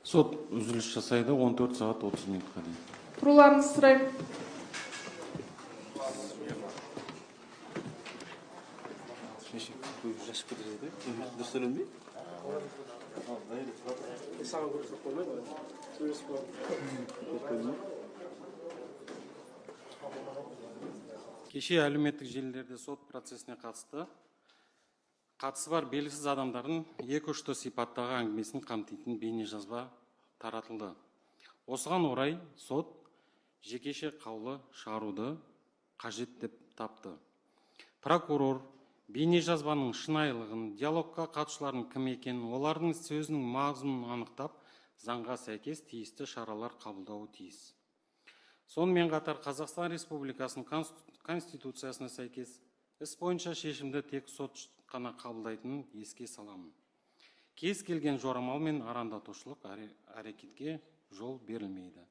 Сот үзіліс жасайды 14 сағат 30 минутқа дейін. Тұруларыңызды сұраймын. Кеше әлеуметтік желілерде сот процесіне қатысы бар белгісіз адамдардың екі ұшты сипаттағы әңгімесін қамтитын бейне жазба таратылды. Осыған орай сот жекеше қаулы шығаруды қажет деп тапты. Прокурор бейне жазбаның шынайылығын, диалогқа қатысушылардың кім екенін, олардың сөзінің мазмұнын анықтап, заңға сәйкес тиісті шаралар қабылдауы тиіс. Сонымен қатар Қазақстан Республикасының Конституциясына сәйкес іс бойынша шешімді тек сот қана қабылдайтынын еске саламын. Кез келген жорамал мен арандатушылық әрекетке жол берілмейді.